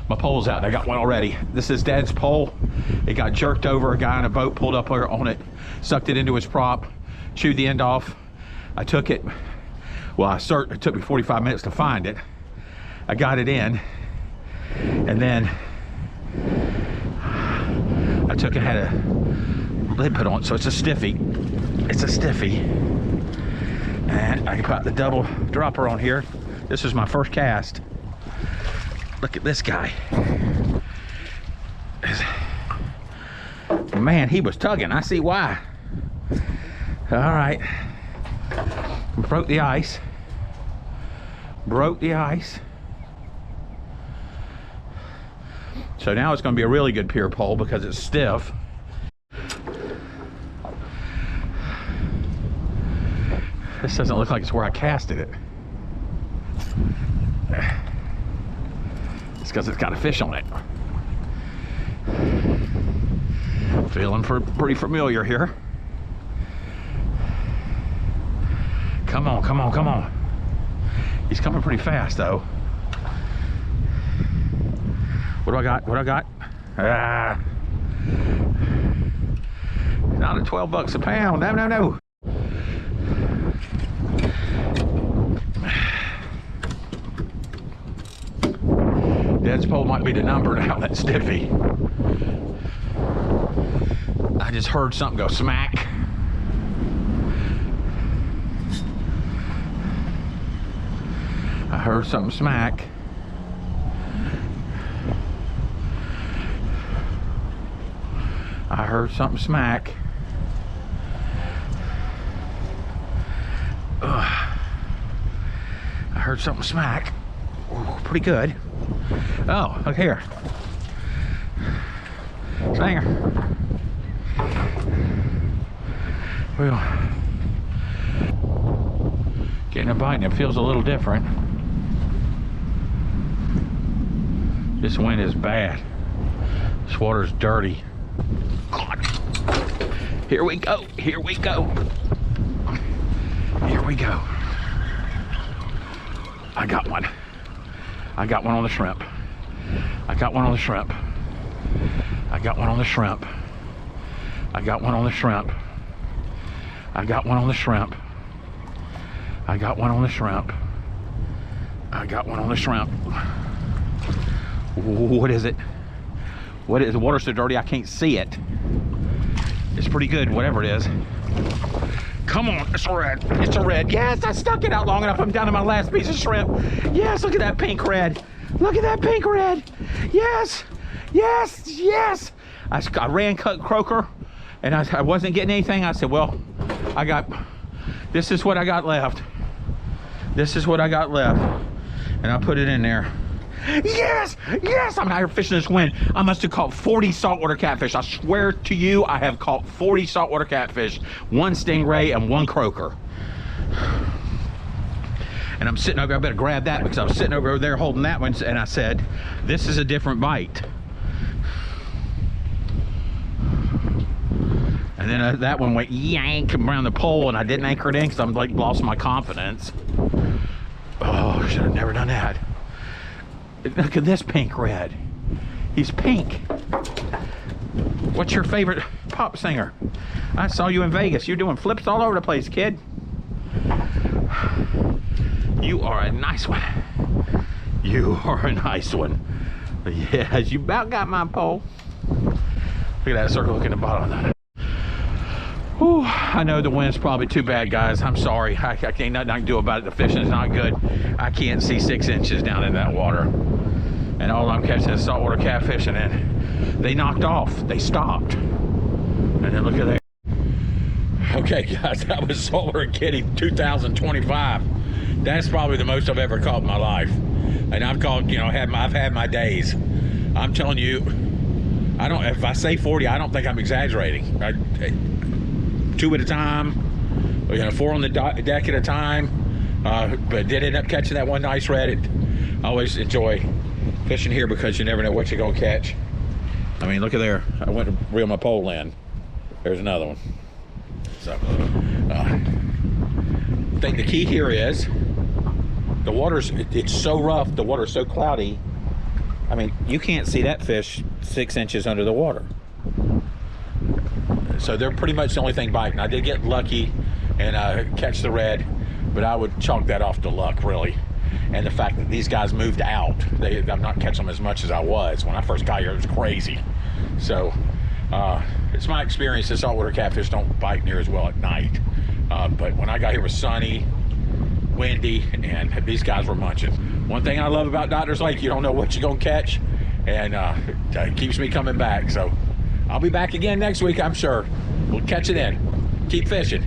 My pole's out. I got one already. This is Dad's pole. It got jerked over. A guy in a boat pulled up on it, sucked it into his prop, chewed the end off. I took it. Well, it took me 45 minutes to find it. I got it in, and then I took it, had a lid put on, so it's a stiffy. It's a stiffy. And I can put the double dropper on here. This is my first cast. Look at this guy. Man, he was tugging. I see why. All right. Broke the ice. Broke the ice. So now it's going to be a really good pier pole because it's stiff. This doesn't look like it's where I casted it. It's because it's got a fish on it. Feeling pretty familiar here. Come on, come on, come on. He's coming pretty fast though. What do I got? What do I got? Ah. Not at 12 bucks a pound. No, no, no. Dad's pole might be the number now, that stiffy. I just heard something go smack. I heard something smack. I heard something smack. Ugh. I heard something smack. Ooh, pretty good. Oh, look here. Stanger. Well, getting a bite and it feels a little different. This wind is bad. This water's dirty. God. Here we go. Here we go. Here we go. I got one. I got one on the shrimp. I got one on the shrimp. I got one on the shrimp. I got one on the shrimp. I got one on the shrimp. I got one on the shrimp. I got one on the shrimp. What is it? What is the water so dirty I can't see it? It's pretty good, whatever it is. Come on, it's a red. It's a red. Yes, I stuck it out long enough. I'm down to my last piece of shrimp. Yes, look at that pink red. Look at that pink red. Yes, yes, yes. I ran croaker and I wasn't getting anything. I said, well, this is what I got left. This is what I got left. And I put it in there. Yes, yes, I'm out here fishing this wind. I must have caught 40 saltwater catfish. I swear to you, I have caught 40 saltwater catfish, 1 stingray and 1 croaker. And I'm sitting over, I better grab that because I was sitting over there holding that one and I said, this is a different bite. And then that one went yank around the pole and I didn't anchor it in because I'm like lost my confidence. Oh, should have never done that. Look at this pink red. He's pink. What's your favorite pop singer? I saw you in Vegas. You're doing flips all over the place, kid. You are a nice one. You are a nice one. Yes, you about got my pole. Look at that circle looking at the bottom of that. Whew, I know the wind's probably too bad, guys. I'm sorry. I can't nothing I can do about it. The fishing is not good. I can't see 6 inches down in that water. And all I'm catching is saltwater catfish, and then they knocked off. They stopped. And then look at that. Okay, guys, that was Saltwater Kitty 2025. That's probably the most I've ever caught in my life. And I've caught, you know, I've had my days. I'm telling you, if I say 40, I don't think I'm exaggerating. 2 at a time, you know, 4 on the deck at a time. But did end up catching that one nice red. I always enjoy fishing here because you never know what you're gonna catch. I mean, look at there. I went to reel my pole in. There's another one. So, I think the key here is the water's, it's so rough, the water's so cloudy. I mean, you can't see that fish 6 inches under the water. So they're pretty much the only thing biting. I did get lucky and catch the red, but I would chalk that off to luck, really. And the fact that these guys moved out. I'm not catching them as much as I was. When I first got here, it was crazy. So it's my experience that saltwater catfish don't bite near as well at night. But when I got here, it was sunny, windy, and these guys were munching. One thing I love about Doctor's Lake, you don't know what you're gonna catch, and it keeps me coming back. So I'll be back again next week, I'm sure. We'll catch it in. Keep fishing.